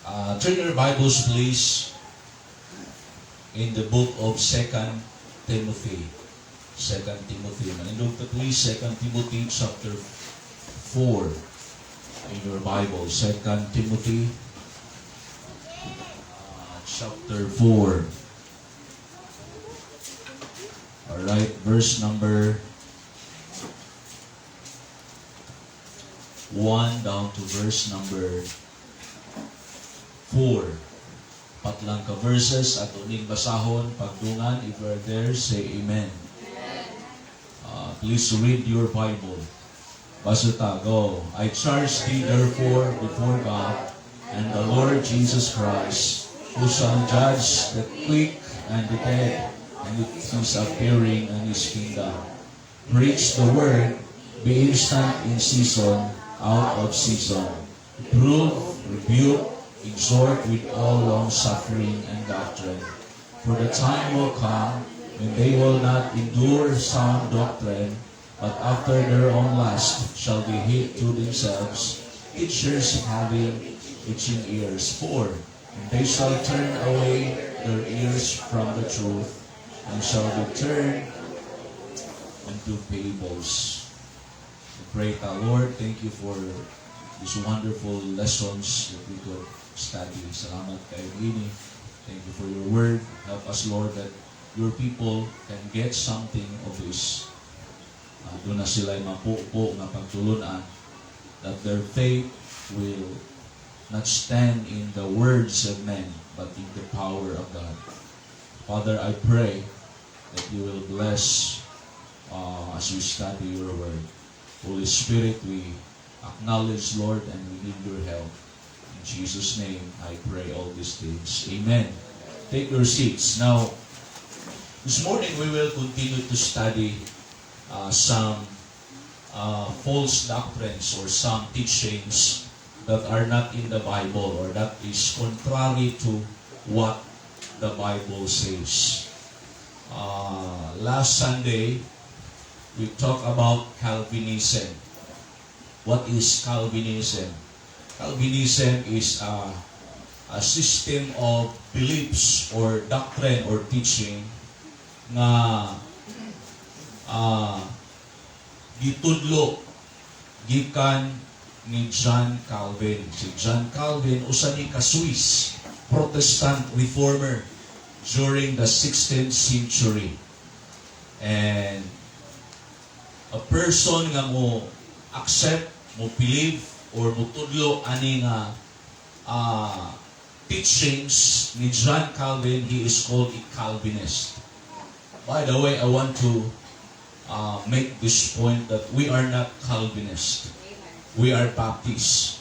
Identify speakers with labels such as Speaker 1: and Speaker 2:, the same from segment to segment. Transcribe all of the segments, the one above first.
Speaker 1: Turn your Bibles, please, in the book of 2 Timothy. 2 Timothy. Manindog to please, 2 Timothy chapter 4 in your Bible. 2 Timothy chapter 4. Alright, verse number 1 down to verse number 4. Patlang ka verses at uning basahon, pagdungan. If you are there, say amen. Please read your Bible. Basuta, go. I charge thee therefore before God and the Lord Jesus Christ, who shall judge the quick and the dead, and it is appearing in his kingdom. Preach the word, be instant in season, out of season. Reprove, rebuke, exhort with all long suffering and doctrine. For the time will come when they will not endure sound doctrine, but after their own lust shall be heaped to themselves teachers having itching ears. For they shall turn away their ears from the truth, and shall be turned into fables. We pray to Lord, thank you for these wonderful lessons that we could study. Salamat kayo ini. Thank you for your word. Help us, Lord, that your people can get something of this. Doon na sila'y mapupo na pagtulunan, that their faith will not stand in the words of men, but in the power of God. Father, I pray that you will bless as we study your word. Holy Spirit, we acknowledge, Lord, and we need your help. In Jesus' name, I pray all these things. Amen. Take your seats. Now, this morning we will continue to study some false doctrines or some teachings that are not in the Bible or that is contrary to what the Bible says. Last Sunday, we talked about Calvinism. What is Calvinism? Calvinism is a system of beliefs or doctrine or teaching na gitudlo gikan ni John Calvin. Si John Calvin usa ni ka Swiss Protestant reformer during the 16th century. And a person nga mo accept, mo believe, or mo tudlo ani nga teachings ni John Calvin, he is called a Calvinist. By the way, I want to make this point that we are not Calvinist. We are Baptist.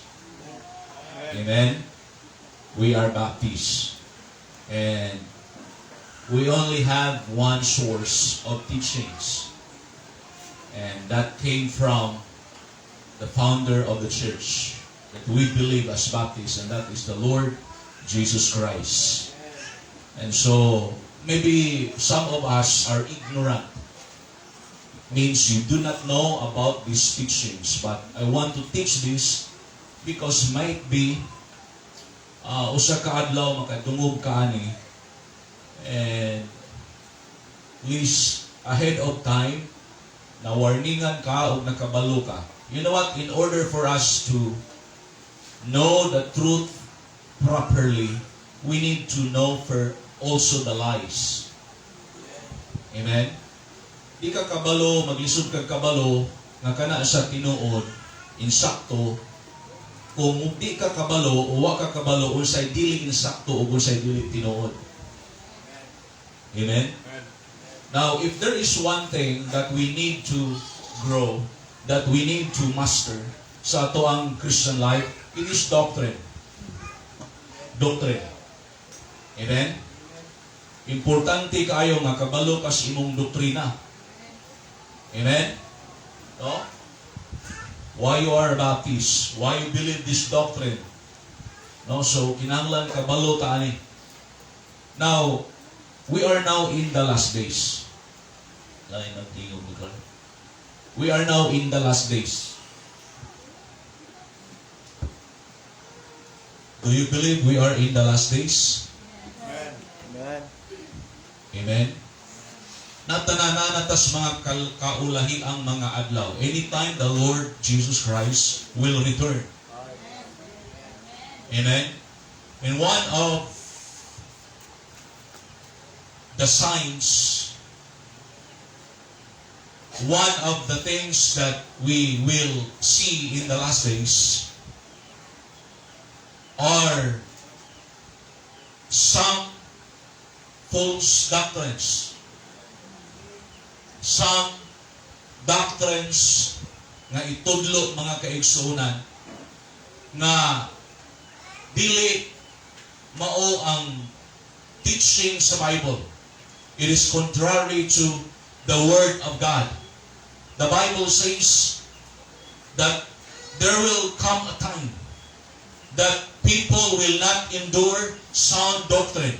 Speaker 1: Amen? We are Baptist. And we only have one source of teachings. And that came from the founder of the church that we believe as Baptists, and that is the Lord Jesus Christ. And so, maybe some of us are ignorant. Means you do not know about these teachings, but I want to teach this because might be usa ka adlaw makadungog ka ani, and please ahead of time na warningan ka o nakabalo ka. You know what? In order for us to know the truth properly, we need to know for also the lies. Amen? Di ka kabalo, maglisod ka kabalo, nga kana sa tinuod, insakto, kung di ka kabalo, o wa ka kabalo, unsay dili insakto, o unsay dili tinuod. Amen? Now, if there is one thing that we need to grow, that we need to master sa ato ang Christian life, it is doctrine. Doctrine. Amen? Importante kayo nga kabalo kas imong doktrina. Amen? No? Why you are a Baptist? Why you believe this doctrine? No? So, kinahanglan kabalo ta ani. Now, we are now in the last days. We are now in the last days. Do you believe we are in the last days?
Speaker 2: Amen.
Speaker 1: Amen? Natananatas mga kaulahi ang mga adlaw. Anytime the Lord Jesus Christ will return. Amen? And one of the signs, one of the things that we will see in the last days are some false doctrines. Some doctrines nga itudlo mga kaigsuonan nga dili mao ang teaching sa Bible. It is contrary to the Word of God. The Bible says that there will come a time that people will not endure sound doctrine.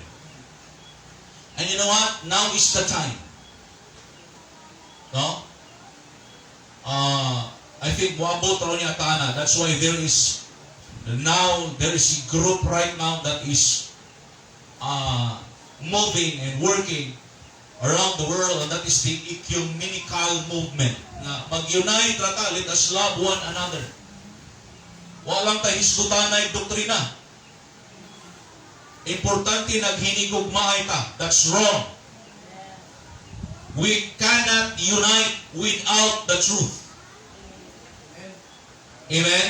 Speaker 1: And you know what? Now is the time. No? I think Wabo Tronya Tana. That's why there is a group right now that is moving and working around the world, and that is the ecumenical movement. Na mag-unite rata, let us love one another. Walang tayo hisgutanay doktrina. Importante naghinigugmaay ta. That's wrong. We cannot unite without the truth. Amen?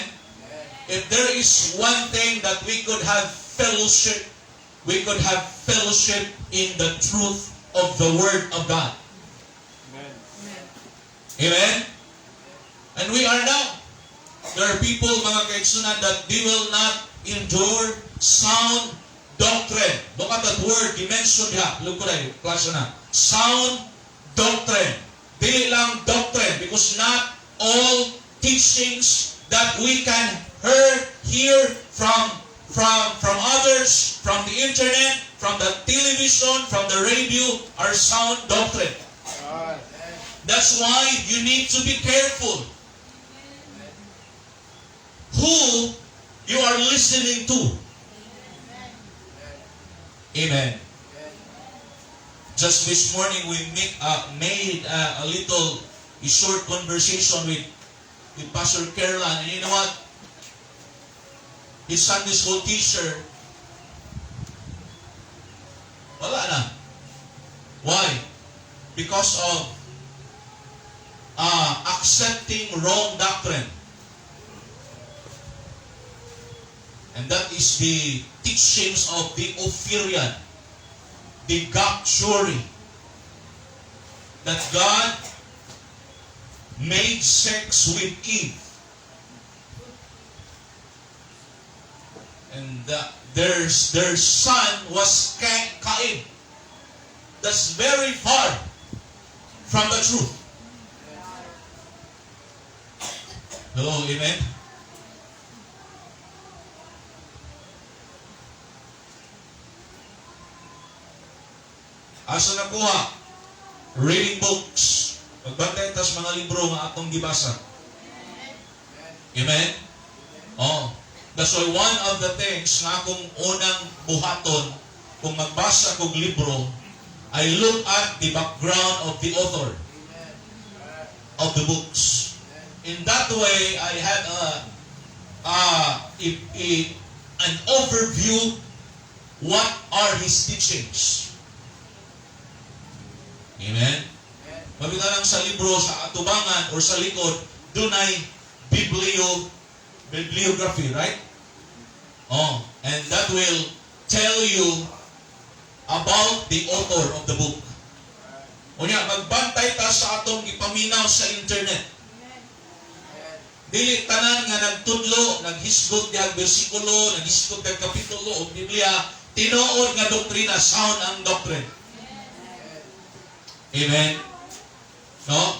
Speaker 1: If there is one thing that we could have fellowship in the truth of the Word of God.
Speaker 2: Amen.
Speaker 1: Amen? And we are now. There are people, mga kaigsunan, that they will not endure sound doctrine. Look at that word, dimension diha. Look ko na, class na. Sound doctrine. Dili lang doctrine, because not all teachings that we can hear from others, from the internet, from the television, from the radio, are sound doctrine. That's why you need to be careful who you are listening to. Amen. Just this morning we made a short conversation with Pastor Caroline, and you know what? His Sunday school teacher, wala na. Why? Because of accepting wrong doctrine. And that is the teachings of the Ophirian, the Gaptury, that God made sex with Eve. And their son was Cain. That's very far from the truth. Hello, amen? Asa na kuha? Reading books. Magbantay tas mga libro nga atong gibasa. Amen? Oh. That's why one of the things nga akong unang buhaton kung magbasa kong libro, I look at the background of the author of the books. In that way, I had an overview what are his teachings. Amen? Mabita lang sa libro, sa atubangan, or sa likod, dunay bibliography, right? Oh, and that will tell you about the author of the book. Unya, magbantay ta sa atong ipaminaw sa internet. Dili tanan nga nagtudlo, naghisgot diag bersikulo, naghisgot diag kapitulo o Biblia, tinuod nga doktrina, sound ang doctrine. Amen? No?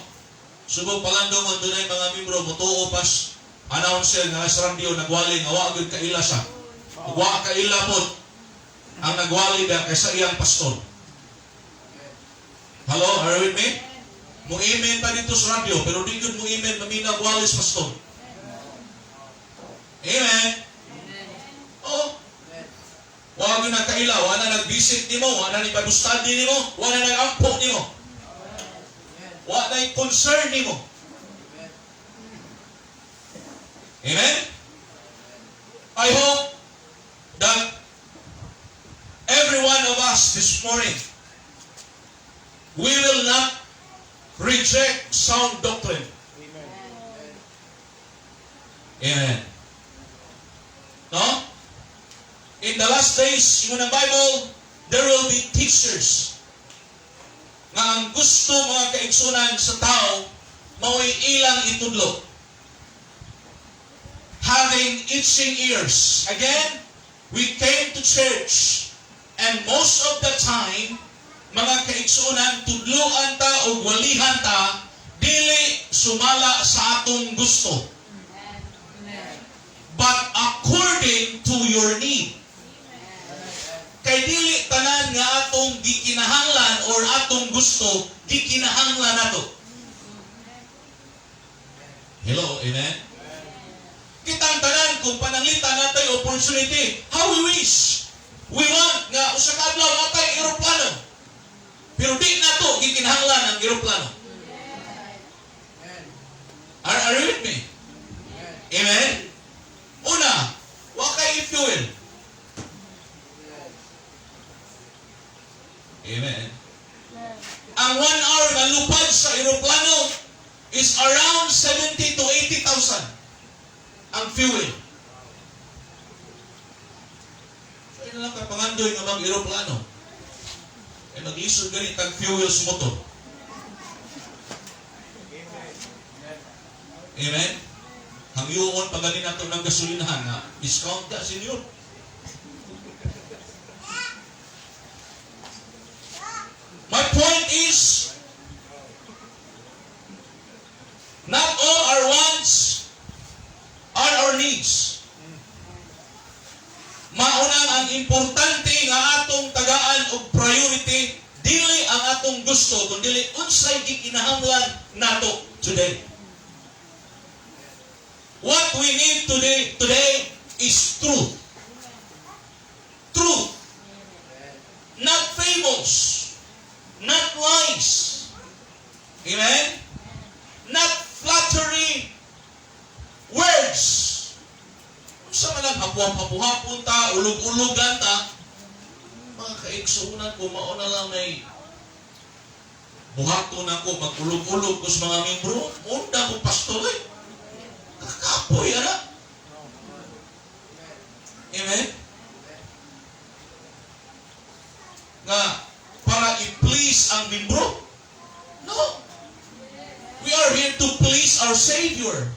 Speaker 1: Subong palandong ang dunay mga membro, mutuo pas announcer nga sa radio, nagwaling, awa agad kaila sa. Awa kaila po ang nagwali na kaysa iyang pastor. Hello, are you with me? Mu-email pa dito sa radio, pero di yun mu-email maminag walis pastor. Amen? Oh, Huwag na kaila, wala na nag-visit nimo, wala na ipag-study nimo, wala na nag-ampo nimo. Wala na concern nimo. Amen? I hope that every one of us this morning, we will not reject sound doctrine. Amen. No? In the last days, yung ng Bible, there will be teachers nga ang gusto mga kaigsunan sa tao, mao'y ilang itudlo. Having itching ears. Again, we came to church and most of the time, mga kaigsunan, tudloan ta o walihan ta, dili sumala sa atong gusto. But according to your need. Kay dili tanan nga atong gikinahanglan or atong gusto, gikinahanglan nato. Hello, amen? Kitang tanan kung pananglitan natay opportunity, how we wish. We want nga usa ka adlaw natay eroplano. Pero di nato gikinahanglan ang eroplano. Are you with me? Amen? Una, wa kay fuel. Amen. Ang 1 hour na lupad sa eroplano is around 70 to 80,000 ang fuel. So, yun lang kapangandoy ng mga eroplano. E mag-isod ganit ang fuel sa motor. Amen? Hangyoon pag ganin nato ng gasolinahan na discount ka, senyor. My point is, not all our wants are our needs. Maunang ang importante nga atong tagaan og priority, dili ang atong gusto, kundi unsay gikinahanglan nato today. What we need today is truth. Truth. Not fables. Not lies. Amen? Not flattery words. Kung sa malang hapuhapon ta, ulog-ulogan ta, mga kaigsuunan ko, mauna lang may buhaton ako, mag-ulog-ulog ko sa mga membro, munda ko pastor eh. Kakapoy, ana? Amen? Nga, para i-please ang membro? No. We are here to please our Savior.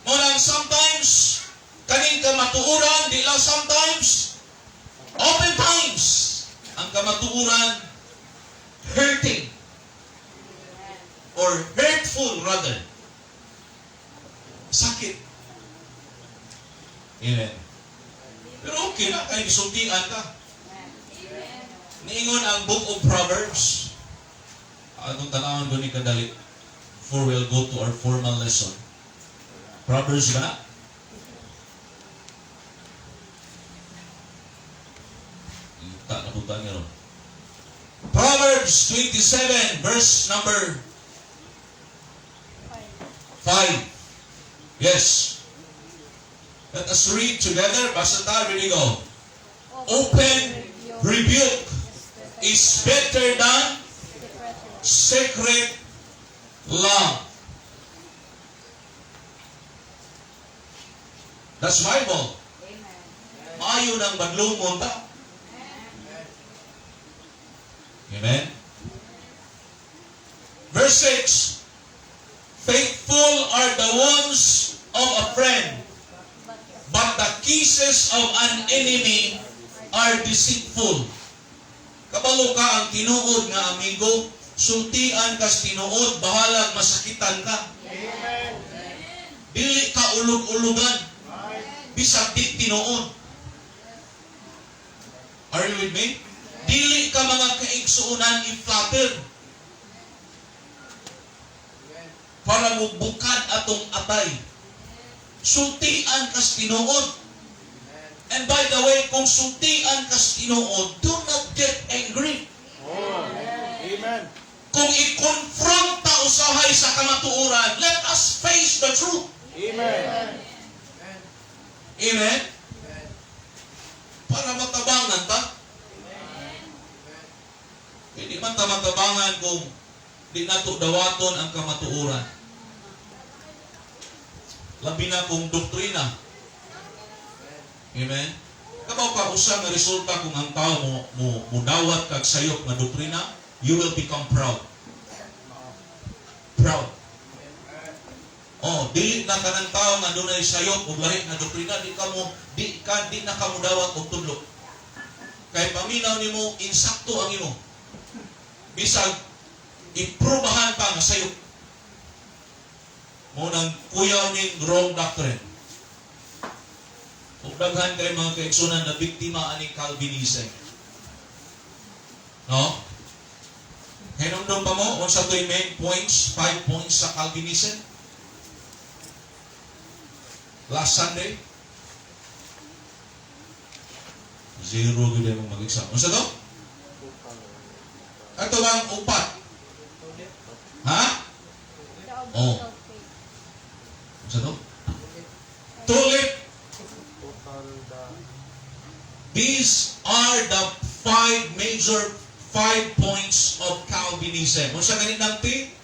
Speaker 1: Ngunang sometimes, kaning kamatuuran, di lang sometimes, oftentimes, ang kamatuuran, hurting. Or hurtful rather. Sakit. Amen. Pero okay na, kaya isultian ka. Niingon ang Book of Proverbs. Atong tanawon doon ni kadali. Before we'll go to our formal lesson. Proverbs ba? Ita na punta niyo. Proverbs 27 verse number 5. Yes. Let us read together. Basta tayo, ready go. Open rebuke is better than secret love. That's Bible. Maayo ng badlong monta. Amen. Verse 6. Faithful are the wounds of a friend, but the kisses of an enemy are deceitful. Kabalo ka ang tinuod nga amigo, sultian kas tinuod, bahalag masakitan ka. Dili ka ulog-ulugan, bisag di tinuod. Are you with me? Dili ka mga kaigsuunan i-flatter. Para mo bukad atong atay. Sultian kas tinuod. And by the way, kung sultian kas Ginoo, do not get angry.
Speaker 2: Oh. Amen.
Speaker 1: Kung i-confront ta usahay sa kamatuoran, let us face the truth.
Speaker 2: Amen.
Speaker 1: Amen? Para matabangan ta. Hindi man ta matabangan kung di nato dawaton ang kamatuoran. Labi na kung doktrina. Amen? Kabaw ka usang nga resulta kung ang tao mo dawat kag sayop nga doktrina, you will become proud. Proud. Oh, dili na kanang tao nga dunay sayop ug lahi nga doktrina, di na ka mo dawat og tudlo. Kay paminaw nimo insakto ang imo. Bisag iprubahan pa nga sayop. Mo nang kuyaw ning wrong doctrine. Ug daghan kay mga kaigsunan na biktima aning Calvinism. No? Hinumdum pa mo unsa toy main points, 5 points sa Calvinism? Last Sunday, 0 gud mo mag-exam. Unsa to? Ato bang upat? Ha? Oh. Unsa to? Tulip. These are the 5 points of Calvinism. Unsa gani nagti?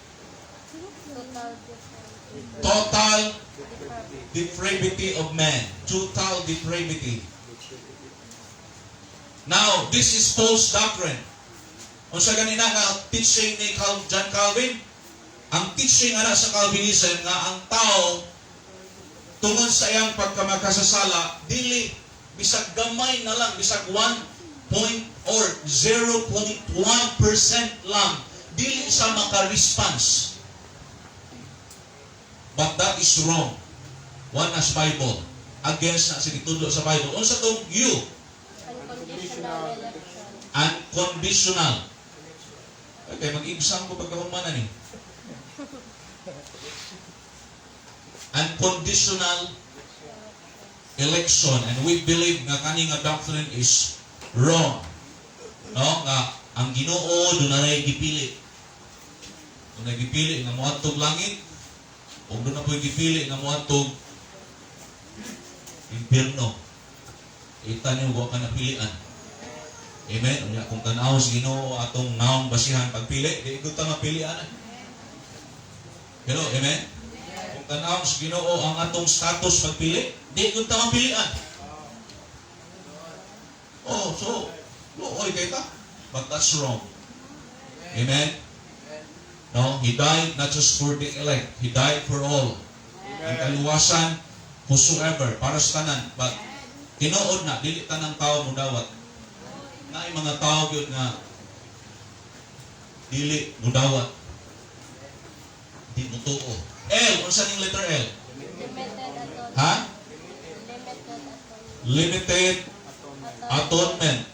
Speaker 1: Total depravity of man. Total depravity. Now, this is false doctrine. Unsa ganina nga teaching ni John Calvin? Ang teaching ana sa Calvinism nga ang tao tungod sa iyang pagkamakasasala dili bisag gamay na lang, bisag 1 point or 0.1% lang dili sa maka-response. But that is wrong. One as Bible. Against na sinitudlo sa Bible. Unsa tong you?
Speaker 3: Unconditional election.
Speaker 1: Unconditional. Okay, mag-exam ko pagkahumana ni. Unconditional election. And we believe nga kani nga doctrine is wrong. No? Nga ang Ginoo dunay gipili. Dunay gipili nga moadtog langit. O doon na po gipili nga moadtog impierno. Ita niyo wa ka napilian. Amen. Unya kung tanaw sa Ginoo atong naong basihan pagpili, di gud ta mapilian. Hello, amen. Kung tanaw sa Ginoo ang atong status pagpili, di gud ta mapilian. Oh, so luoy kay ta. But that's wrong. Amen. No, He died not just for the elect. He died for all. Ang kaluwasan, whosoever, para sa tanan. But, tinuod na, dili tanang tao mo dawat. Na yung mga tao yun nga, dili mo dawat. Di mo tuo. L, unsa ning letter L?
Speaker 3: Limited atonement.
Speaker 1: Ha?
Speaker 3: Limited
Speaker 1: Limited atonement.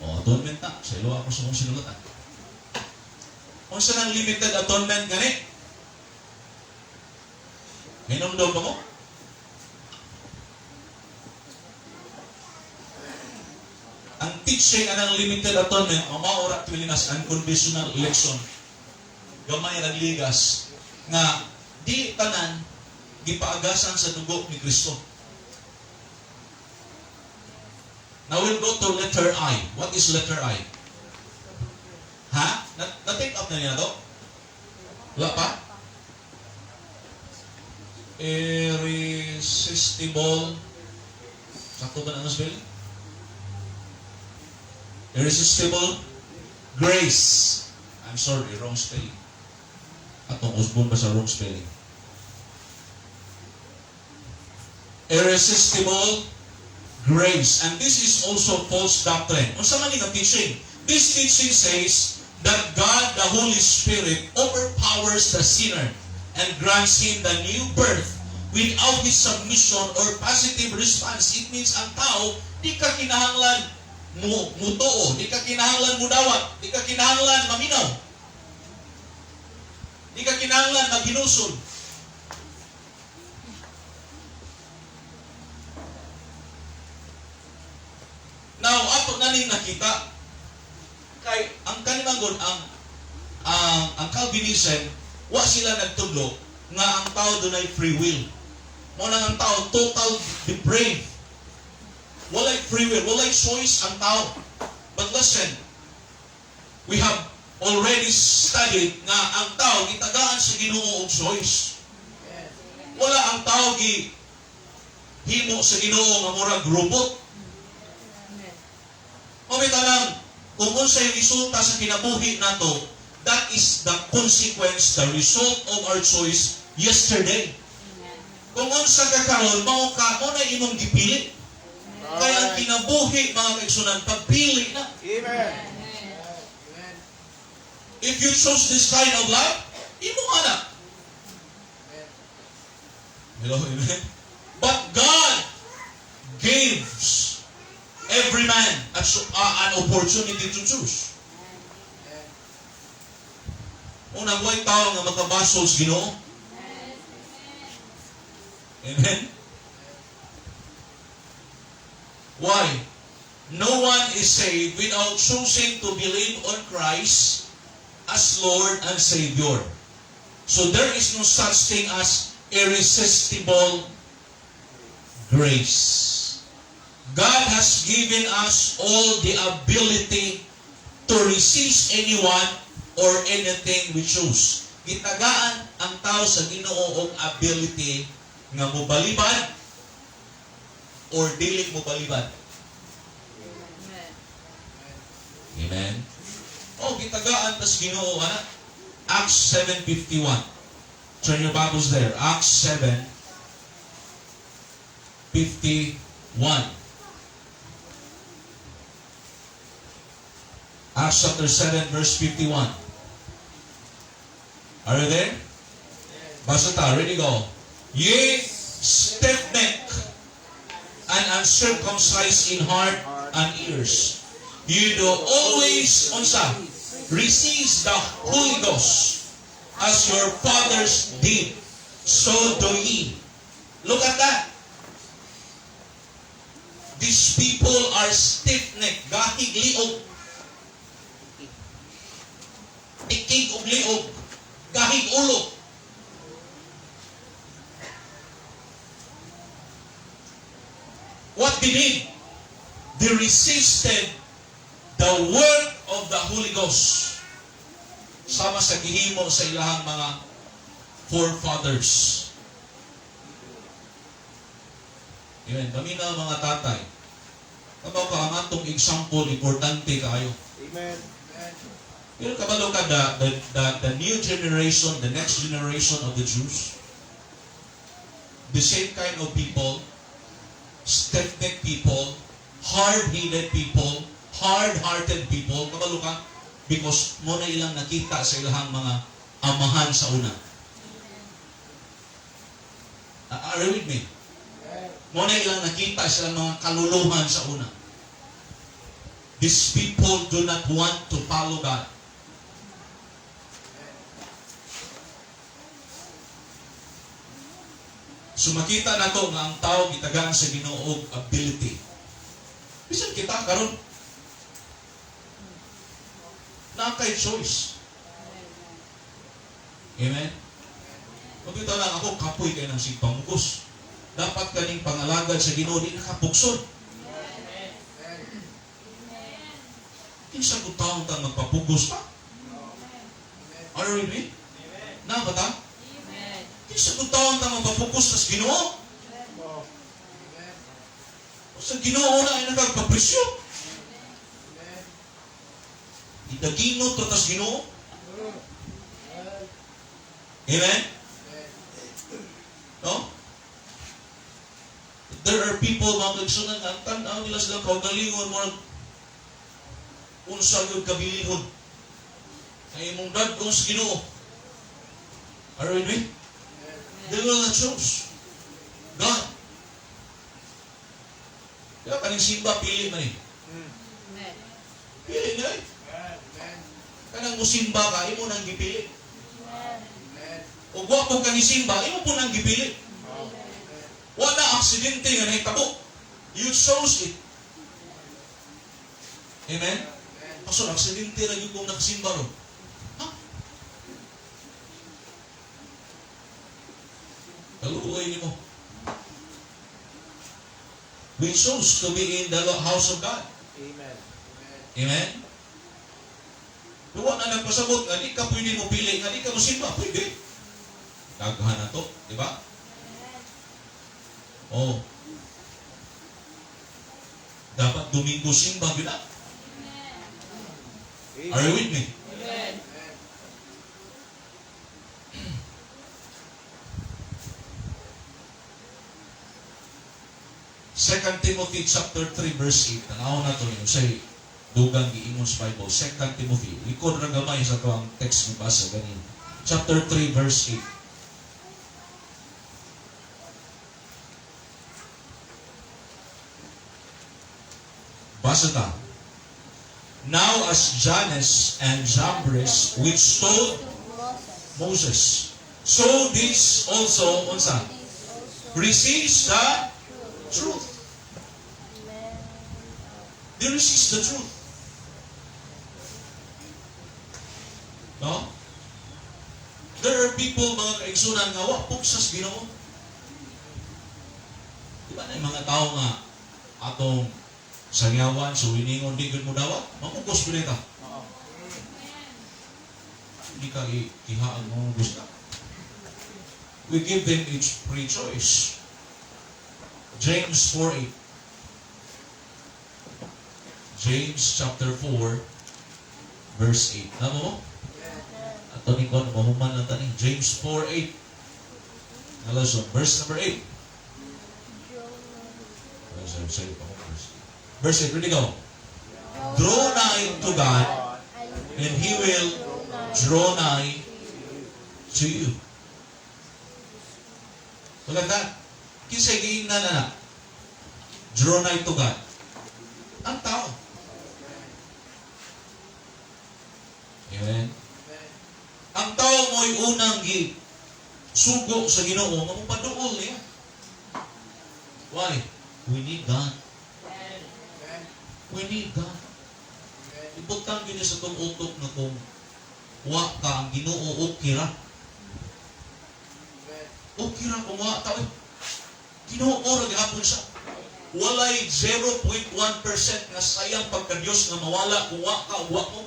Speaker 1: O, atonement na. Sa ilo ako sa mong sinulatan. Unsa nang limited atonement gani? Hinumdum pa mo? Ang teaching anang limited atonement, ang maura Pilipinas, unconditional election. Gamay nagligas nga di tanan gipaagasan sa dugo ni Kristo. Now we'll go to letter I. What is letter I? Ha? Na-take up na niya to? Wala pa? Irresistible. Sakto ba na ang spelling? Irresistible grace. I'm sorry, wrong spelling. Atong Osborne ba sa wrong spelling? Irresistible grace. And this is also false doctrine. Unsa man nga teaching? This teaching says that God, the Holy Spirit, overpowers the sinner and grants him the new birth without his submission or positive response. It means ang tao, di ka kinahanglan mutuo, di ka kinahanglan mudawat, di ka kinahanglan maminaw, di ka kinahanglan maghinusol. na ning nakita kay ang kanimangon ang Calvinism wa sila nagtudlo nga ang tao dunay free will. Mo nang ang tao total depraved. Walay free will, walay choice ang tao. But listen, we have already studied nga ang tao gitagaan sa Ginoo og choice. Wala ang tao himo sa Ginoo nga murag robot. Mamita lang, kung unsay resulta sa kinabuhi nato, that is the consequence, the result of our choice yesterday. Kung unsa ka karon, mao na imong gipili. Kaya ang kinabuhi, mga kaigsunan, pagpili na.
Speaker 2: Amen.
Speaker 1: If you chose this kind of life, imo nga na. Hello, amen? But God gives every man an opportunity to choose. Unang way tao nga magkabasol sa Ginoo. Amen? Why? No one is saved without choosing to believe on Christ as Lord and Savior. So there is no such thing as irresistible grace. God has given us all the ability to resist anyone or anything we choose. Gitagaan ang tao sa Ginoo og ability nga mobalibad or dili mobalibad. Amen. Oh, gitagaan tas Ginoo ana. Acts 7:51. Turn your Bibles there. Acts 7:51. Acts chapter 7 verse 51. Are you there? Basa ta, ready go. Ye stiff-necked and uncircumcised in heart and ears, you do always resist the Holy Ghost as your fathers did, so do ye. Look at that. These people are stiff-necked, gahig liog. Ikig og liog, gahig ulo. What they did? They resisted the work of the Holy Ghost. Sama sa gihimo sa ilahang mga forefathers. Amen. Kami na mga tatay. Kabaw ka ang atong example, importante kayo.
Speaker 2: Amen.
Speaker 1: Pero kabalo ka the new generation, the next generation of the Jews, the same kind of people, stiff-necked people, hard-headed people, hard-hearted people, kabalo ka, because mo na ilang nakita sa ilahang mga amahan sa una. Are you with me? Mo na ilang nakita sa ilang mga kaluluhan sa una. These people do not want to follow God. So makita na to nga ang tao gitagaan sa Ginoo og ability. Bisan kita karon na kay choice. Amen. Kung ito lang ako, kapoy kayo ng sigpamugos. Dapat kaning pangalagad sa Ginoo, di nakapuksod. Kinsa ko taong ta magpapugos pa? Are you with me? Na ba ta? Kinsa ko taong ta magpapugos sa Ginoo? Sa Ginoo na ay nagpaprisyo. Idagino to tas Ginoo. Amen? No? There are people mga kagsunan ang tanaw nila silang kaugalingon mo unsa yung kabilihon ay mong dadgong sa Ginoo. Are you with me? They will not choose God. Kaya kaning simba pili man eh. Pili na eh. Kanang musimba ka, imo nang gipili. O gwapo ka ni simba, imo po nang gipili. Wala aksidente nga nahitabo. You chose it. Amen? Pastor, aksidente lang yung kong nakasimba ron. Ha? Kaluoy ni mo. We chose to be in the house of God.
Speaker 2: Amen.
Speaker 1: Amen? Tuwa na nagpasabot, nga di ka pwede mo pili, nga di ka mo simba, pwede. Daghan na to, di ba? Oh. Dapat Domingo simba, gina. Are you with me?
Speaker 3: Amen.
Speaker 1: Second Timothy chapter 3 verse 8. Tanaw na to niyo say dugang giingon sa Bible. Second Timothy. Likod ra gamay sa to ang text ni basa ganin. Chapter 3 verse 8. Basa ta. Now as Jannes and Jambres withstood Moses, so this also unsa receives the truth. They resist the truth. No? There are people, mga kaigsunan nga, wa puksas Ginoo. Di ba na yung mga tao nga atong sangyawan, suwiningon, di gud mo dawat, mamugos ko ka. Hindi ka ihaan mo gusto. We give them each free choice. James 4:8. James chapter 4 verse 8. Namo mo? Ato ni kon mahuman lang tani. James 4:8. Nalason verse number 8. Verse 8, ready go. Draw nigh to God, and He will draw nigh to you. Maganda. Kisay giingnan na. Draw nigh to God. Ang tao. Amen. Ang tao mo'y unang sugo sa Ginoo nga mapaduol niya. Why? We need God. We need God. Ibutang yun sa itong utok na kung wa ka ang Ginoo o kira. O kira kung wa ka. Ginoo ra gihapon siya. Walay 0.1% nga sayang pagka-Diyos nga mawala kung wa ka, wa mo.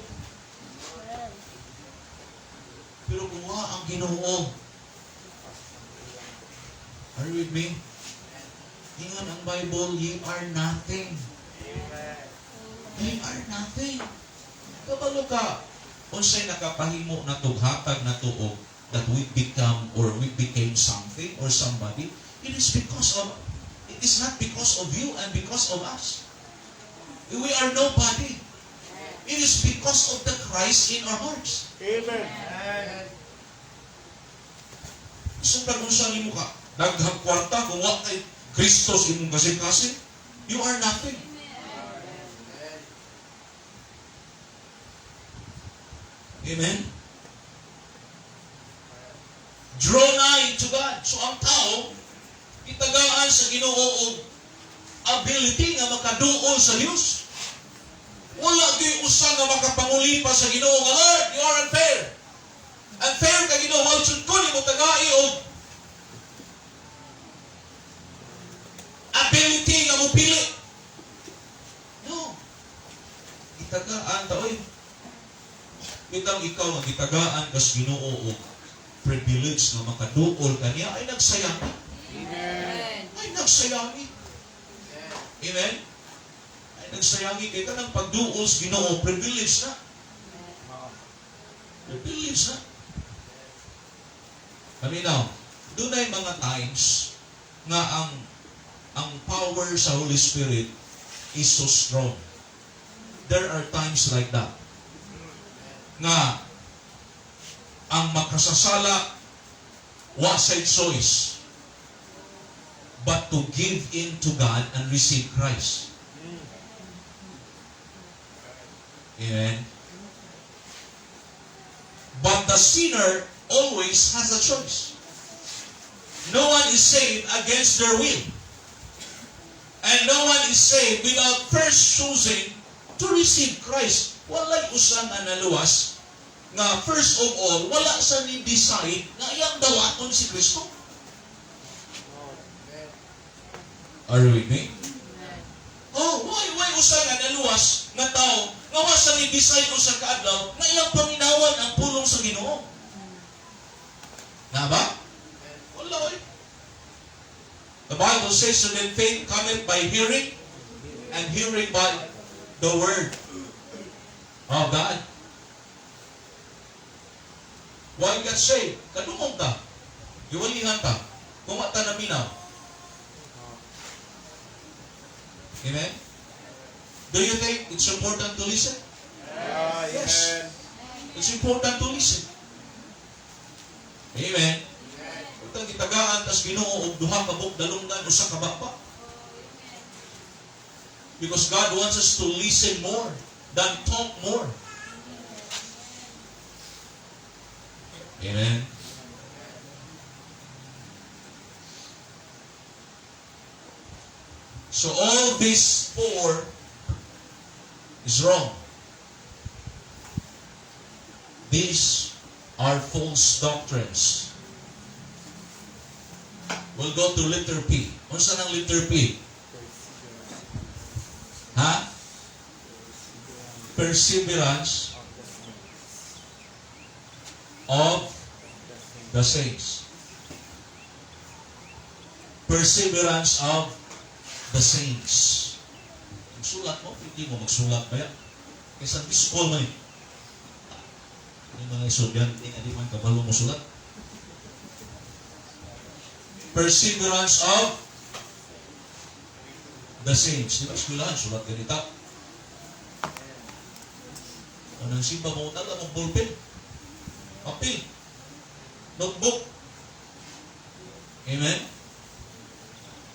Speaker 1: Pero kung wa ang Ginoo, are you with me? Ingon ang Bible, ye are nothing. Ye are nothing. Kabalo ka, unsay nakapahimo na tughatag na tuog that we become or we became something or somebody, it is not because of you and because of us. We are nobody. It is because of the Christ in our hearts.
Speaker 2: Amen.
Speaker 1: So kung sa nimo ka, daghang kwarta kung wa kay Kristo sa imong kasing-kasing, you are nothing. Amen? Draw nigh to God. So ang tao, itagaan sa Ginoo og ability nga makaduol sa Dios. Wala gyud usa nga makapanguli pa sa Ginoo nga Lord, you are unfair. Unfair ka Ginoo, wala jud ko nimo tagai og ability nga mo pili. No. Itagaan ta oy. Bitang ikaw nga gitagaan kas Ginoo og privilege nga makaduol kaniya ay nagsayangi.
Speaker 3: Amen.
Speaker 1: Ay nagsayangi. Amen? Ay nagsayangi kay kanang pagduol sa Ginoo privilege na. Privilege na. Paminaw, dunay mga times nga ang power sa Holy Spirit is so strong. There are times like that. Nga ang makasasala wa say choice but to give in to God and receive Christ. Amen. But the sinner always has a choice. No one is saved against their will. And no one is saved without first choosing to receive Christ. Walay usa nga naluwas nga first of all, wala sa ni decide nga iyang dawaton si Kristo. Are you with me? Oh, why usa nga naluwas nga tao nga wa sa ni decide usa ka adlaw nga iyang paminawan ang pulong sa Ginoo? Na ba? Wala oy. The Bible says that faith cometh by hearing, and hearing by the word of God. Why God say, kadungog ta, giwalihan ta, kung mata na minaw. Amen? Do you think it's important to listen? Yes. It's important to listen. Amen? Kung gitagaan, tas Ginoo og duha ka buk dalunggan, usa ka bapa. Because God wants us to listen more than talk more. Amen? So all these four is wrong. These are false doctrines. We'll go to letter P. Unsa nang letter P? Ha? Perseverance of the saints. Perseverance of the saints. Magsulat mo, hindi mo magsulat ba yan? Kaysa biskol man yun. Yung mga isodyan, hindi man kabalo mo sulat. Perseverance of the saints. Di ba eskwelahan? Sulat ganita. Anong simba mo, dala mong ballpen, papel, notebook. Amen?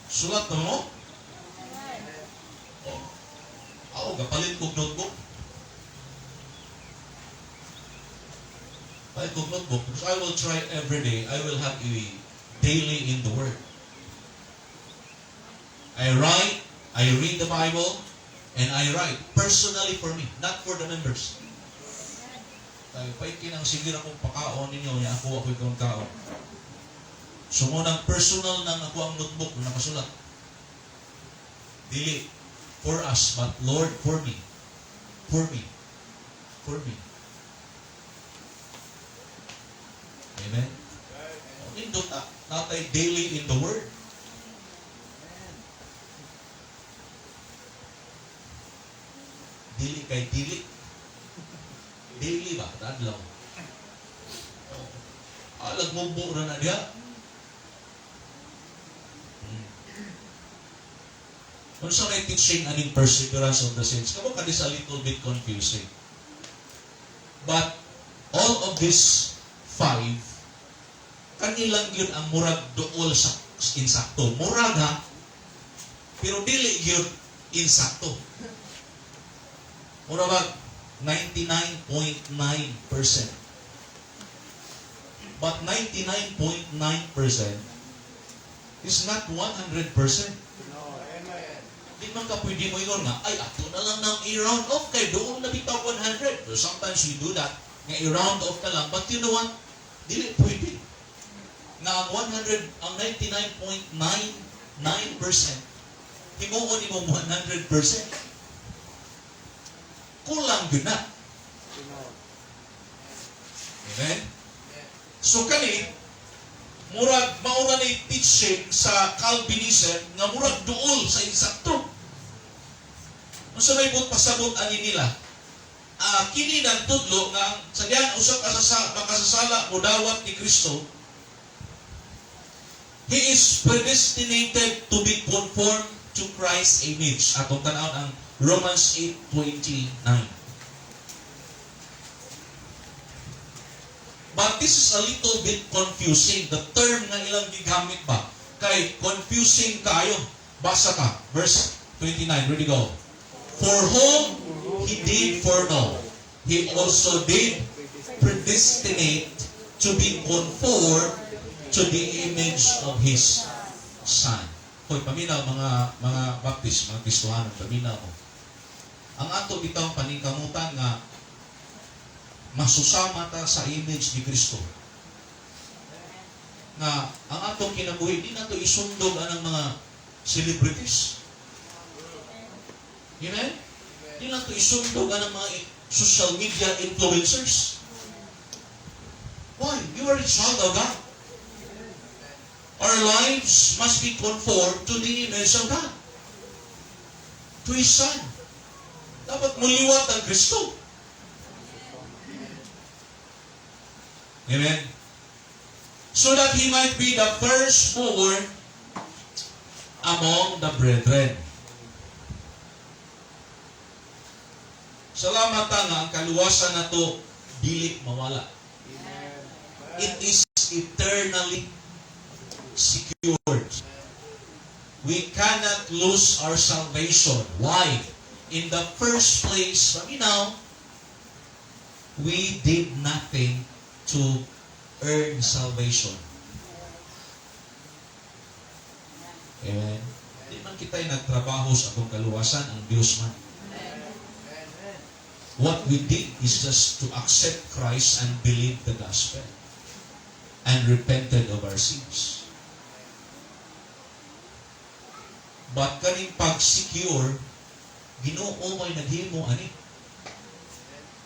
Speaker 1: Sulat na mo? Oh. Ako, kapalit kong notebook. Palit kong notebook. Because I will try every day. I will have a daily in the Word. I write, I read the Bible, and I write personally for me, not for the members. Kaya paikin ang sige akong pakaon ninyo, niya ako'y kong kaon. So munang personal nang ako ang notebook na nakasulat. Dili for us, but Lord, for me. For me. For me. Amen? Nindot natay daily in the Word. Dili kay dili. Daily ba? Dadlaw. Alag mo buo na diya. Kung sa may teaching aning perseverance of the saints, kamo ka is a little bit confusing. But all of these five, kanilang yun ang murag dool sa insakto. Murag ha, pero dili yun insakto. Murag ba? 99.9%. But 99.9% is not 100%. Di man ka pwede mo yun nga, ay, ato na lang ng i-round off kay doon na bitaw 100. So sometimes we do that, nga i-round off ka lang. But you know what? Dili pwede. Nga ang 100, ang 99.99%, himuon mo 100%. Kulang yun na. Amen? So kani, murag maura ni teaching sa Calvinism nga murag duol sa insakto. Unsa may but pasabot ani nila? Kini nang tudlo nga sa diyan usa ka makasasala mo dawat ni Kristo. He is predestinated to be conformed to Christ's image. Atong tan-aw ang Romans 8:29. But this is a little bit confusing. The term na ilang gigamit ba? Kay confusing kayo. Basa ka. Verse 29. Ready, go. For whom He did foreknow, He also did predestinate to be conformed to the image of His Son. Hoy, paminaw mga Baptist, mga Kristohanon, paminaw mo. ang ato bitaw paningkamutan nga masusama ta sa image ni Kristo. Nga ang atong kinabuhi di nato isundog anang mga celebrities. Amen? Di nato isundog anang mga social media influencers. Why? You are a child of God. Our lives must be conformed to the image of God. To His Son. Dapat muliwat ang Kristo. Amen? So that He might be the firstborn among the brethren. Salamat nga ang kaluwasan na to dili mawala. It is eternally secured. We cannot lose our salvation. Why? In the first place, now, we did nothing to earn salvation. Amen. Di man kita'y nagtrabaho sa atong kaluwasan, ang Diyos man. What we did is just to accept Christ and believe the gospel and repented of our sins. But kaning pag-secure, Ginoo may naghimo ani.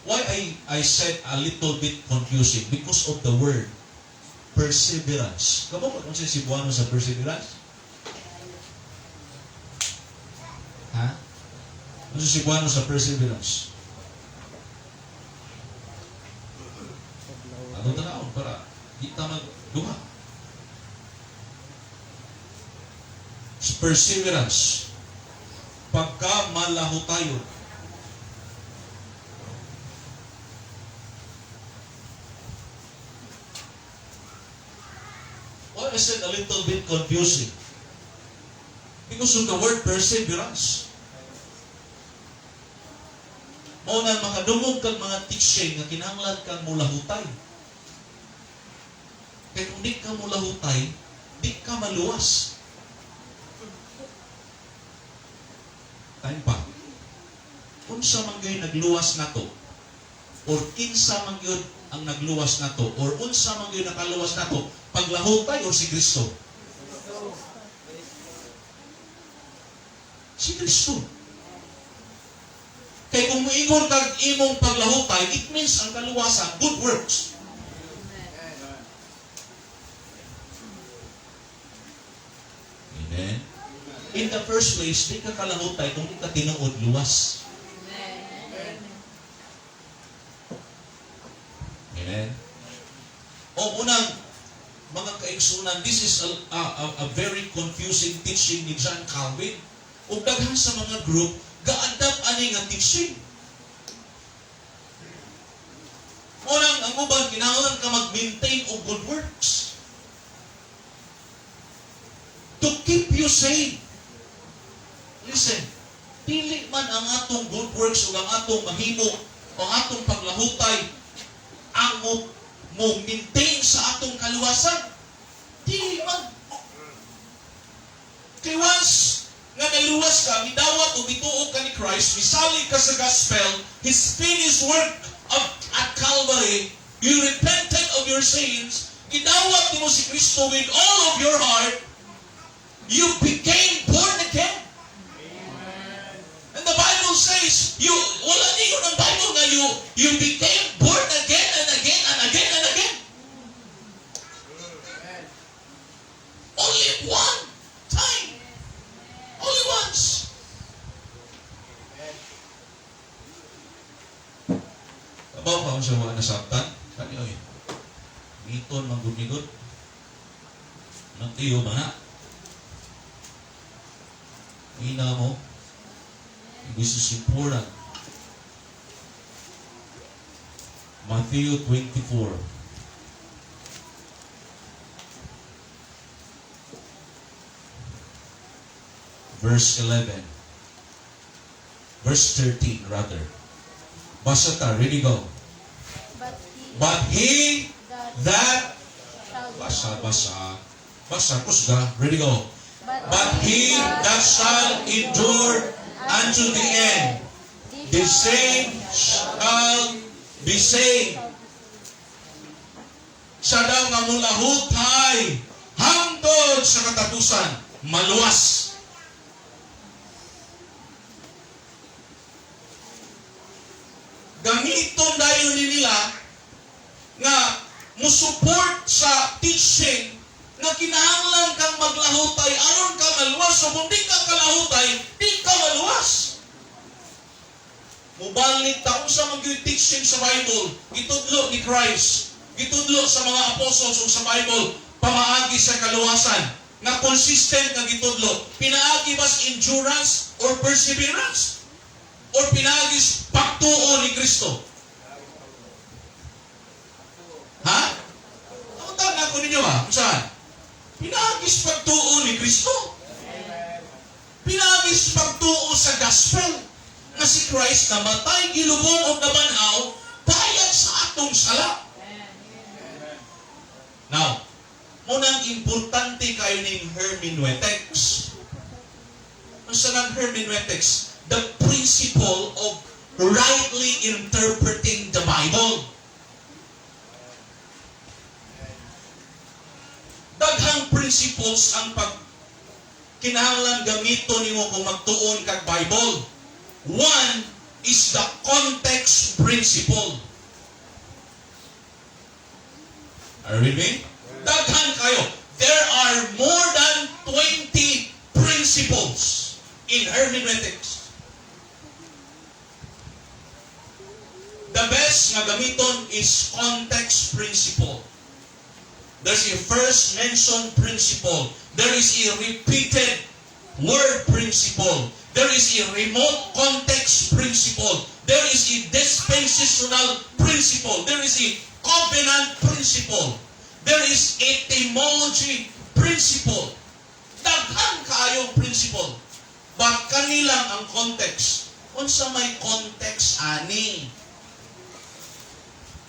Speaker 1: Why I said a little bit confusing? Because of the word perseverance. Kamo ba kung si Cebuano sa perseverance? Ha? Ano si Cebuano sa perseverance? Ano tanaw para kita magduha. Perseverance. Pagka malahutayon. Why I said a little bit confusing? Because of the word perseverance. Mao na makadungog kang mga teaching nga kinahanglan kang mulahutay. Kaya kung di ka mulahutay, di ka maluwas. Time pa. Unsa man gyud nagluwas nato, or kinsa man gyud ang nagluwas nato, or unsa man gyud nakaluwas nato, paglahutay o si Kristo? Si Kristo. Kaya kung muingon kag imong paglahutay, it means ang kaluwasan, good works. Amen. In the first place, di ka kalahutay kung di ka tinuod luwas. Amen. O unang mga kaigsunan, this is a very confusing teaching ni John Calvin. O daghan sa mga group, ga-adapt ani nga teaching. Unang, ang uban, kinahanglan ka mag-maintain of good works. To keep you safe. Listen, pili man ang atong good works o ang atong mahimo o ang atong paglahutay ang mo maintain sa atong kaluwasan. Dili man. Kay once nga naluwas ka, midawat o bituog ka ni Christ, misalig ka sa gospel, His finished work at Calvary, you repented of your sins, gidawat mo si Kristo with all of your heart, you became born again. And the Bible says, wala niyo ng Bible na you became born again and again and again and again. Only one time. Only once. Kabaw ka kung siya mga nasabtan? Kani oy. Miton, manggunigot. Nang tiyo ba na? Hina mo. This is important. Matthew 24. Verse 11. Verse 13 rather. Basa ta, ready go. But he that basa kusga, ready go. But he that shall endure unto the end, the same shall be saved. Siya daw nga mula hutay hangtod sa katapusan, maluwas. Gamiton dayon ni nila nga musuport sa teaching nga kinahanglan kang maglahutay aron ka maluwas. So kung di ka kalahutay, di ka maluwas. Mubalik ta kung sa mga teaching sa Bible, gitudlo ni Christ, gitudlo sa mga apostles o sa Bible, pamaagi sa kaluwasan, na consistent nga gitudlo. Pinaagi bas endurance or perseverance? Or pinaagis pagtuo ni Kristo? Ha? Takutan na ako ninyo ha? Kung saan? Pinaagis pagtuo ni Kristo. Pinaagis pagtuo sa gospel na si Christ namatay, gilubong o nabanhaw, bayad sa atong sala. Now, munang importante kayo ng hermeneutics. Ano sa hermeneutics? The principle of rightly interpreting the Bible. Daghang principles ang kinahanglan gamiton nimo kung magtuon kag Bible. One is the context principle. Are you with me? Daghan kayo. There are more than 20 principles in hermeneutics. The best nga gamiton is context principle. There's a first mention principle. There is a repeated word principle. There is a remote context principle. There is a dispensational principle. There is a covenant principle. There is etymology principle. Daghan kaayong principle. But kanilang ang context. Unsa may context ani?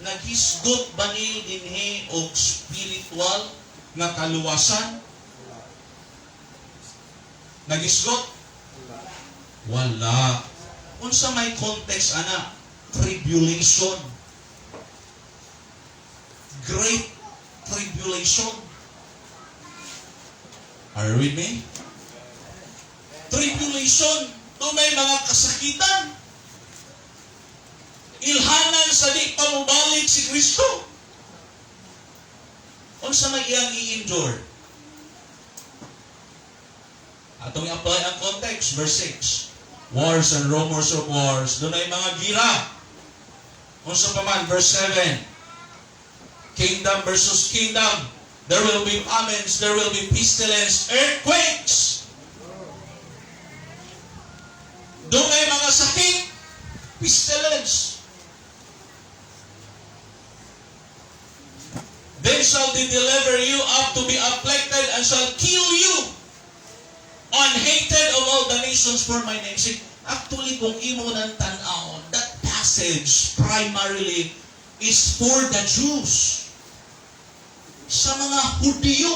Speaker 1: Naghisgot ba ni dinhi og spiritual nga kaluwasan? Naghisgot? Wala. Unsa may context ana? Tribulation. Great tribulation. Are you with me? Tribulation. May mga kasakitan. Ilhanan sa di pamubalik si Kristo. Unsa may iyang i-endure? Atong i-apply ang context, verse 6. Wars and rumors of wars. Doon ay mga gira. Unsa pa man, verse 7. Kingdom versus kingdom. There will be famines, there will be pestilence, earthquakes. Doon ay mga sakit, pestilence. Then shall they deliver you up to be afflicted and shall kill you, unhated of all the nations for my name's sake. Actually, kung imo nang tanaw, that passage primarily is for the Jews. Sa mga Hudyo.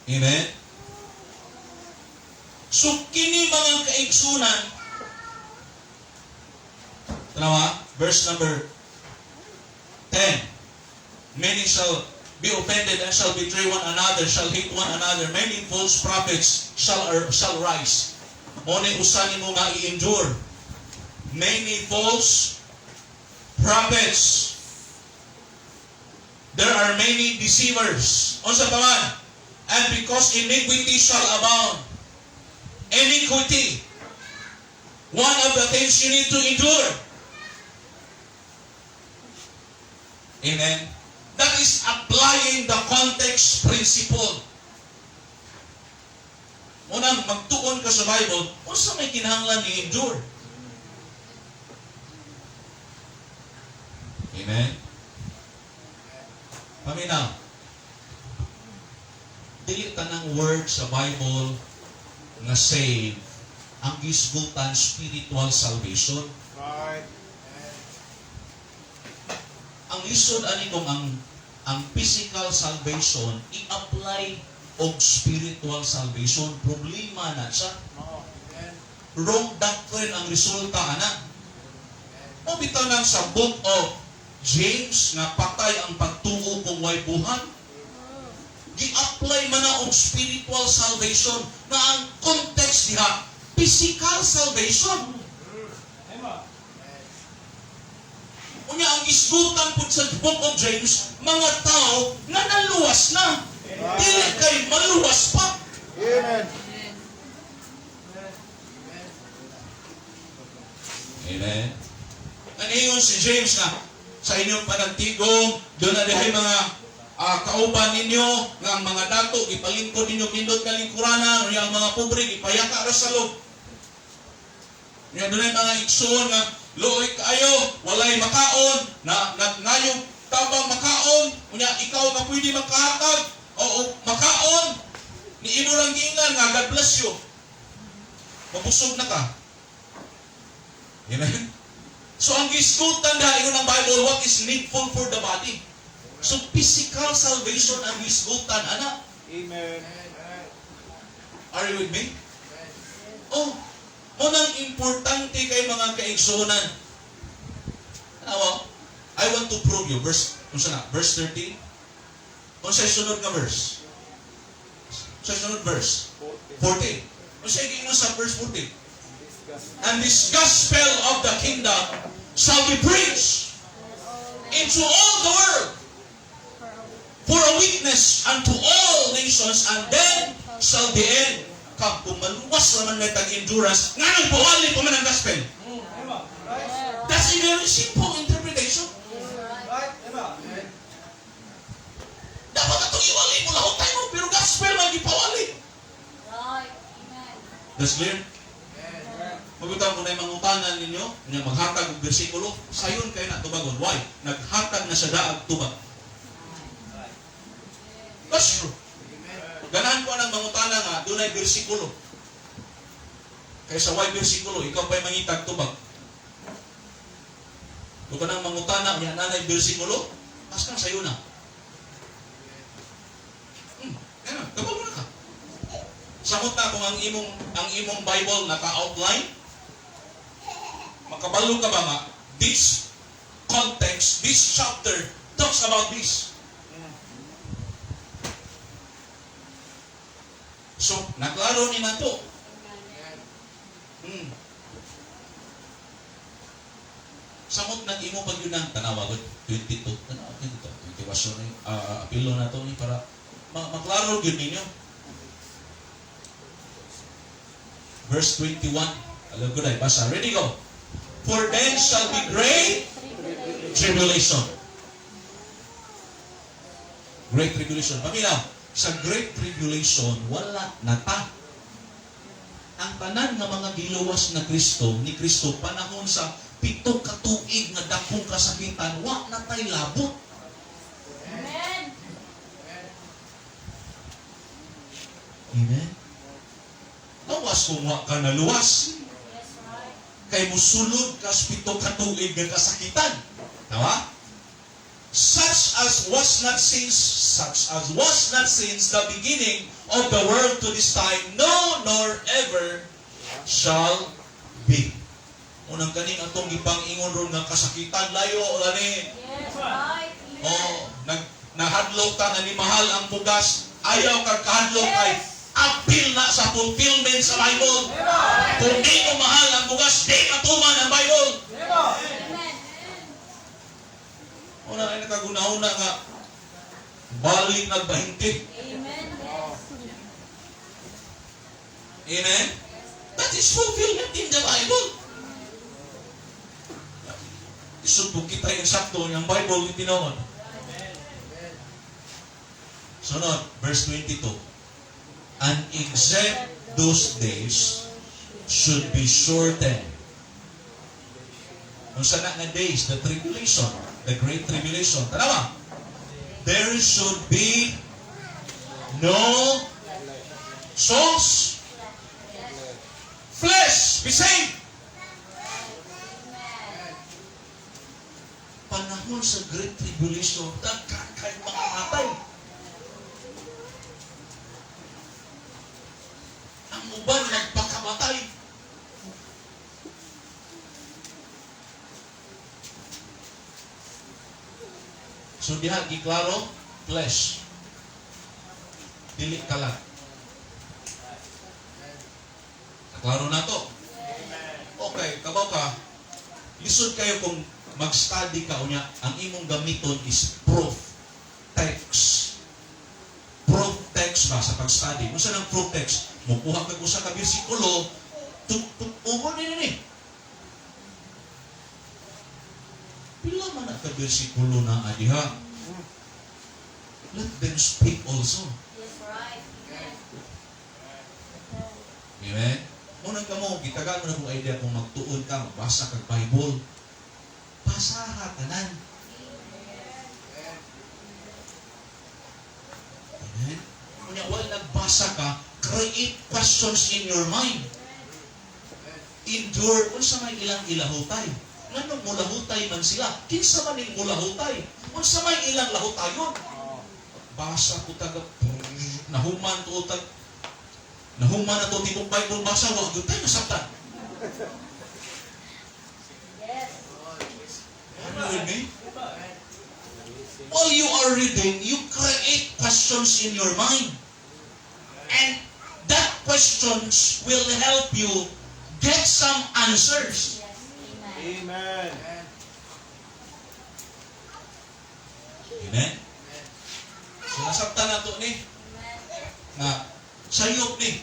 Speaker 1: Amen? So, kini mga kaigsunan, tanawa, verse number 10. Many shall be offended and shall betray one another, shall hate one another. Many false prophets shall rise. Mone usanin mo nga i-endure. Many false prophets. There are many deceivers. Unsa pa man? And because iniquity shall abound. Iniquity. One of the things you need to endure. Amen? That is applying the context principle. Unang magtuon ka sa Bible, unsa may kinahanglan i-endure? Amen? Paminaw. Dili tanang word sa Bible nga save ang gisgutan spiritual salvation.
Speaker 2: Right.
Speaker 1: Ang lisod ani kung ang physical salvation i-apply og spiritual salvation, problema na siya.
Speaker 2: Oh, amen.
Speaker 1: wrong doctrine ang resulta, ana. O bitaw nang sa book of James nga patay ang pagtuo kung way buhat. Gi-apply man na og spiritual salvation na ang context diha physical salvation. Unya ang isgutan pud sa book of James, mga tao nga naluwas na. Dili kay maluwas pa.
Speaker 2: Amen.
Speaker 1: Amen. Ano si James na sa inyong panagtigong, doon na dahil mga kauban ninyo, nga mga dato, ipalingkod ninyo, pindot ka lingkuranan, o yung mga pobre, ipayaka ra sa loob. Nga doon ay mga ikson nga, looy kayo, walay makaon, ngayong tabang makaon, unya ikaw na pwede makahatag, o makaon, ni imo lang giingan nga, God bless you. Mabusog na ka. Amen? So ang gisgutan dahil ng Bible, what is needful for the body? So physical salvation ang gisgutan, anak.
Speaker 2: Amen.
Speaker 1: Are you with me? Oh, unang importante kay mga kaigsunan. Ano? I want to prove you. Verse 13. Kung sa'y sunod na verse. Sa sunod verse. 14. Kung sa'y mo sa verse 14. And this gospel of the kingdom shall be preached into all the world for a witness unto all nations, and then shall the end come. Kung maluwas naman na tag-endurance, nga nang pawali pa man ang gospel. That's a very simple interpretation. Dapat itong iwali mo lahot tayo, pero gospel man ipawali. That's clear? Pagkutang ko na yung mangutanan ninyo, yung maghatag ng bersikulo, sayon kayo na tubagon. Why? Naghatag na sa daag tubag. That's true. Ganahan ko ng mangutanan nga, doon ay bersikulo. Kaysa why bersikulo, ikaw pa'y mangitag tubag. Kung ka nang mangutanan, yan nanay bersikulo, pas kang sayo na. Yan, kapag mo na ka. Samot na kung ang imong Bible naka-outline, makabalo ka ba nga, this context, this chapter talks about this. So, naklaro ni man to. Samot nag imo pag yun ang tanawa ko, 22, tanawa 22, 21 sorry, apilo na to ni para maklaro yun ninyo. Verse 21, alam ko na, basa, ready go. For then shall be great tribulation. Great tribulation. Paminaw, sa great tribulation, wala nata. Ang tanan ng mga giluwas na Kristo, ni Kristo, panahon sa 7 ka tuig nga dakong kasakitan, wa natay labot.
Speaker 3: Amen.
Speaker 1: Amen? Lawas kung wa ka naluwas. Kay musulod ka 7 ka tuig nga kasakitan. Tawa? Such as was not since the beginning of the world to this time, no, nor ever shall be. Unang kaning atong gipang-ingon ron nga kasakitan, layo o lani.
Speaker 3: Yes, right.
Speaker 1: Oh, nahadlok ta na ni mahal ang bugas, ayaw kag kahadlok kay apil na sa fulfillment sa Bible. Kung di mo mahal ang bugas, di matuman ang Bible.
Speaker 3: Amen.
Speaker 1: Una ay nakaguna-una nga balik nagbahinti.
Speaker 3: Amen. Yes.
Speaker 1: Amen? That is fulfillment in the Bible. Isubog kita yung sakto yung Bible yung tinawon. Sunod, verse 22. And except those days should be shortened. Nung sana nga days, the tribulation, the great tribulation. Tanawa, there should be no souls, flesh, be saved. Panahon sa great tribulation, daghan kay makamatay. Ang uban nagpakamatay. So diha giklaro, flesh. Dili kalat. Klaro na to. Okay, kabaw ka. Lisod kayo kung mag-study ka unya, ang imong gamiton is proof text. Proof text ba sa pag-study? Kung saan ang proof text? Mukuha ka sa kabisikulo, tutubo ni. Pila man ang kabisikulo na adiha. Let them speak also.
Speaker 3: Yes, right.
Speaker 1: Amen? Unang kamo, gitagaan mo na kung idea kung magtuon ka, basa kag Bible. Basaha tanan. Amen? Kung while nagbasa ka, create questions in your mind. Endure, unsa may ilang ilahutay. Nganong mulahutay man sila? Kinsa man ning mulahutay? Unsa may ilang lahutayon? Basa ko taga, nahuman to tag, nahuman na to tipong Bible basa, wag yun tayo nasabtan.
Speaker 3: Yes.
Speaker 1: Are you with me? While you are reading, you create questions in your mind. And that questions will help you get some answers.
Speaker 3: Yes. Amen.
Speaker 2: Amen.
Speaker 1: Amen? So nasabtan na to ni,
Speaker 3: Amen.
Speaker 1: nga sayop ni.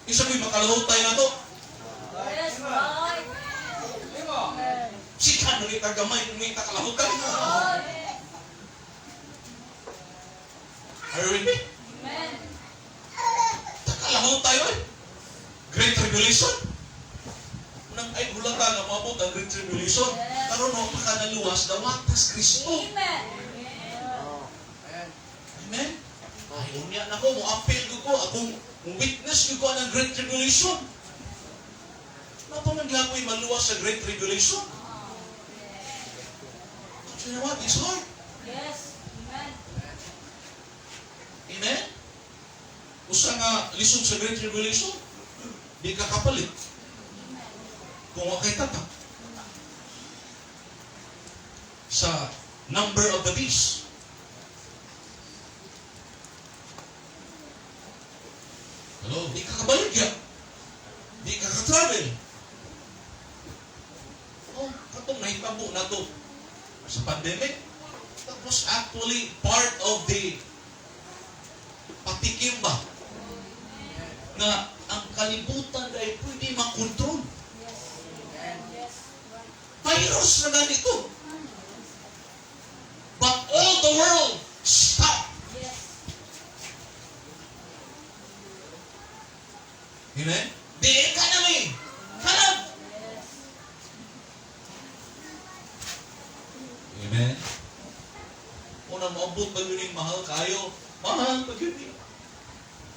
Speaker 1: Isa ko'y makalahutay na to.
Speaker 3: Yes, right. Amen.
Speaker 1: Sika nung itagamay, nung itakalahutan.
Speaker 3: Right.
Speaker 1: Are you with me?
Speaker 3: Amen.
Speaker 1: Takalahutay oy. Great Tribulation. Nang ay hulata nga mabot ang Great Tribulation. Karon no makanaluwas na watas Kristo.
Speaker 3: Amen.
Speaker 1: Amen? Ay, unya na ko, mo-appeal ko akong witness ko ng Great Tribulation. Napaman lang ko'y maluwas sa Great Tribulation. So you know what? It's hard.
Speaker 3: Yes. Amen.
Speaker 1: Amen? Usa nga lisod sa Great Tribulation, di ka kapalit. Kung wakay tata. Sa number of the beast. Hello? Di ka kabalik ya. Di ka ka-travel. Oh, katong nahitabo na to sa pandemic. That was actually part of the patikim ba? Na ang kalibutan ay pwede makontrol.
Speaker 3: Yes. Yes. Right.
Speaker 1: Virus na ganito. But all the world stop.
Speaker 3: Yes.
Speaker 1: Amen? The economy. Hanap.
Speaker 3: Yes.
Speaker 1: Amen? Unang maabot ba yun yung mahal kayo? Mahal ba yun eh?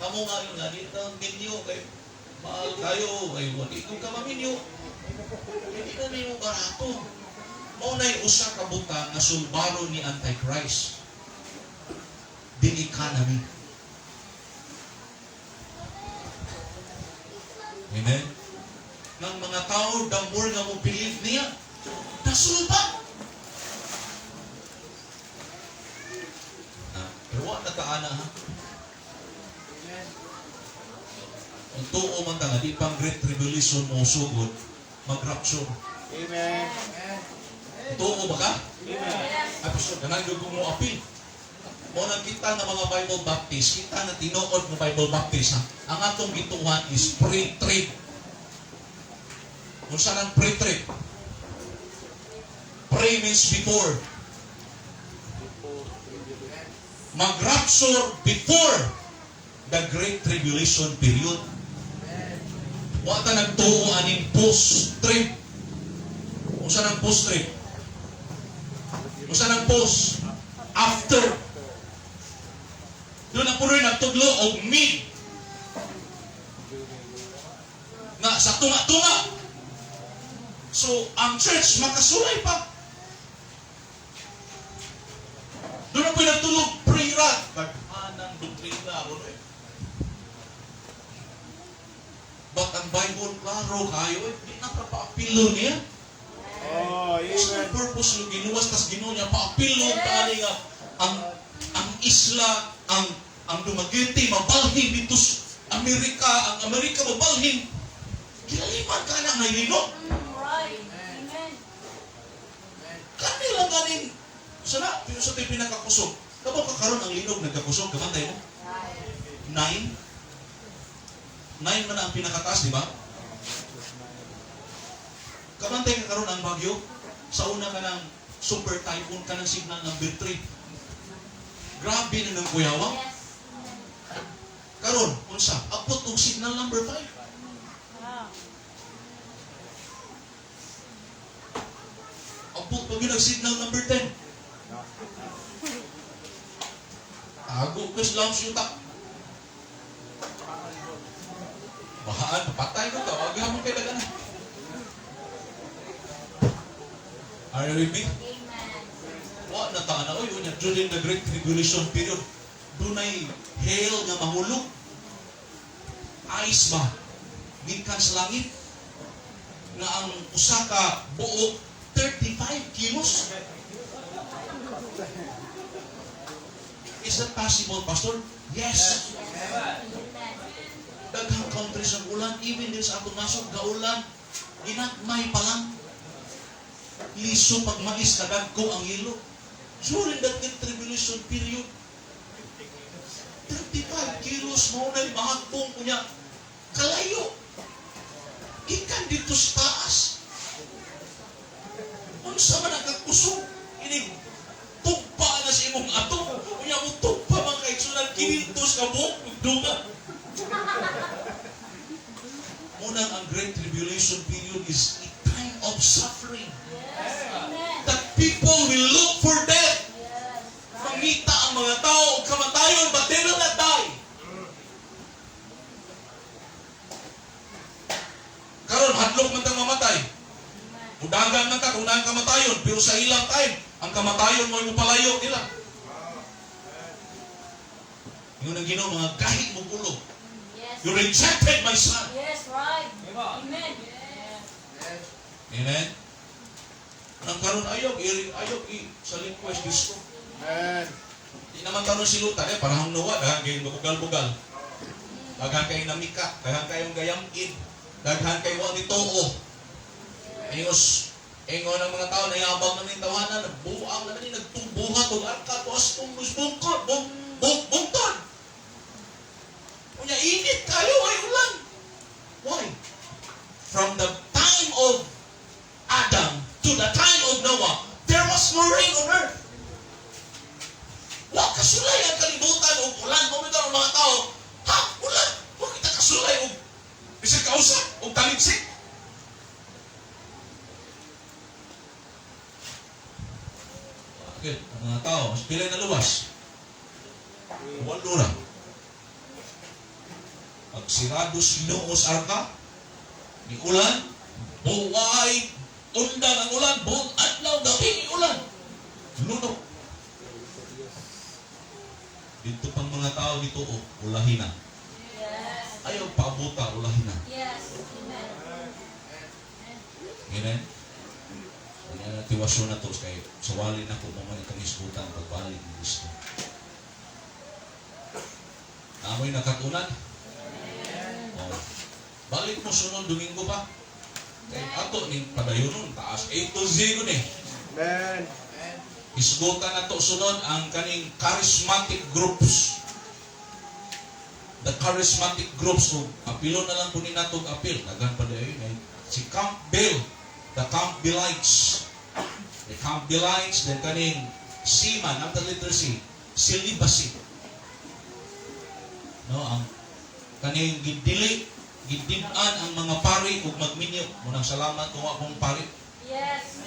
Speaker 1: Kamu nga yun nga, di na minyo kay mahal kayo. Ay, wali kong ka maminyo. Hindi na ninyo barato. Maunay usa ka buta nga sulbaro ni Antichrist. The economy. Amen? Nang mga tao, the more nga mo believe niya, nasulba. Pero wala na kaana ha. Ang tuo man ta nga, di pang Great Tribulation mo sugod, mag-rapture.
Speaker 2: Amen.
Speaker 1: Tuo ba ka?
Speaker 2: Amen.
Speaker 3: Yes.
Speaker 1: Ay, pastor, ganang yung mo apil. Mo nang kita ng mga Bible Baptist, kita na tinuod ng Bible Baptist, ha? Ang atong gituhan is pre-trib. Kung saan ang pre-trib? Pre means before. Mag-rapture before the Great Tribulation period. Wata nagtuo aning post-trib. Kung saan ang post-trib? Kung saan ang post? After. Doon ang punoy nagtudlo o mid. Nga sa tunga-tunga. So, ang church makasulay pa. Doon ang pinagtulog pre-rat. Pag-anang doktrina ako eh. But ang Bible, klaro kayo, hindi na kapapilo niya.
Speaker 2: Oh,
Speaker 1: What's the
Speaker 2: amen.
Speaker 1: purpose yung ginuwas tas Ginoo niya paapilon tani nga ang isla ang Dumaguete mabalhin dito sa Amerika, ang Amerika mabalhin. Gilaliman ka na may linog.
Speaker 3: Right. Amen.
Speaker 1: Kanilang ganin sana sa tayo pinakakusog. Kapag kakaroon ang linog nagkakusog, kamantay mo?
Speaker 3: Right.
Speaker 1: 9 man ang pinakataas, di ba? Kamantay kakaroon ang bagyo. Sa una ka ng super typhoon ka ng signal number 3. Grabe na ng kuyawang.
Speaker 3: Yes.
Speaker 1: Karon, unsa? Abot og signal number 5.
Speaker 3: Wow.
Speaker 1: Abot pag yun ang signal number 10. Tago ka sa lang siyuta. Bahaan, papatay ko to. Agam kay dagan. Are you with me?
Speaker 3: Amen.
Speaker 1: Wa na ta na oy unya during the Great Tribulation period. Dunay hail nga mahulog. Ice ba? Gikan sa langit nga ang usa ka buok 35 kilos. Is that possible, Pastor? Yes.
Speaker 3: Amen.
Speaker 1: Daghang countries ang ulan, even din sa atong nasod, gaulan, ginagmay pa lang. Liso pag mais, kadagko ang hilo. During that tribulation period, 35 kilos mo na mahagbong ko niya. Kalayo. Ikan dito sa taas. Unsa man ang kakusog, inig tugpa na sa imong ato. Unya mo tugpa mga kaigsunan, kinintos ka buhok, dunga. Munang ang Great Tribulation period is a time of suffering.
Speaker 3: Yes. Amen.
Speaker 1: That people will look for death.
Speaker 3: Yes.
Speaker 1: Mangita ang mga tao o kamatayon, but they will not die. Karon hadlok man tang mamatay.
Speaker 3: Amen.
Speaker 1: Udagan man ta kung nang kamatayon, pero sa ilang time, ang kamatayon mo palayo nila. Yung ang Ginoo mga kahit mo gulo.
Speaker 3: Yes.
Speaker 1: You rejected my son.
Speaker 3: Yes, right. Amen. Yes.
Speaker 1: Amen. Nang karon ayaw sa request Diyos ko.
Speaker 2: Amen.
Speaker 1: Di naman tanong si Luta, parang nuwa, dahil kayo bugal-bugal. Daghan kayo namika, daghan kayong gayamid, daghan kayo ni Too. Ayos, ingon ng mga tao, nayabang namin tawanan, nagbuang namin, nagtumbuhat, o arka, tuas, tumbus, bungkot, bungkot. Kunya, init kayo, ay ulan. Why? From the time of Adam to the time of Noah, there was no rain on earth. Wa kasulay ang kalibutan o ulan mo ang mga tao. Ha? Ulan? Wa kita kasulay o bisag kausap o taligsik? Okay, ang mga tao, mas pilay na luwas. Walo na. Pag sirado si Noos Arka, ni ulan, buway, undang ang ulan, buong adlaw, gabi, ulan. Lunok. Dito pang mga tao dito, ulahin na.
Speaker 3: Yes.
Speaker 1: Ayaw paabuta, ulahin na.
Speaker 3: Yes. Amen.
Speaker 1: Amen? Kaya natiwasyon na to, kaya sawali na po naman itong isbutan pagbalik ng Kristo. Amoy nakatunan? Oh. Balik mo sunod Domingo pa. Kaya ato ning padayonon, taas 8 to 0 ni.
Speaker 2: Amen.
Speaker 1: Isgutan na to sunod ang kaning charismatic groups. The charismatic groups, so apilo na lang po ni natong apil. Nagan pa dayon si Campbell, the Campbellites. The Campbellites, then kaning Seaman, ang the letter C, celibacy. No, ang kaning gidinan ang mga pari ug magminyo. Munang salamat kung akong pari.
Speaker 3: Yes.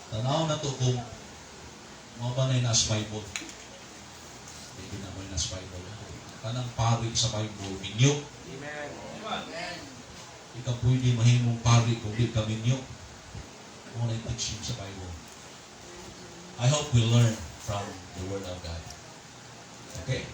Speaker 1: Tanaw na to kung mga ba na nasa Bible. Hindi na mo nasa Bible. Kanang pari sa Bible, minyo.
Speaker 2: Amen.
Speaker 1: Di ka pwede mahimong pari kung di ka minyo. Muna yung teaching sa Bible. I hope we learn from the Word of God. Okay?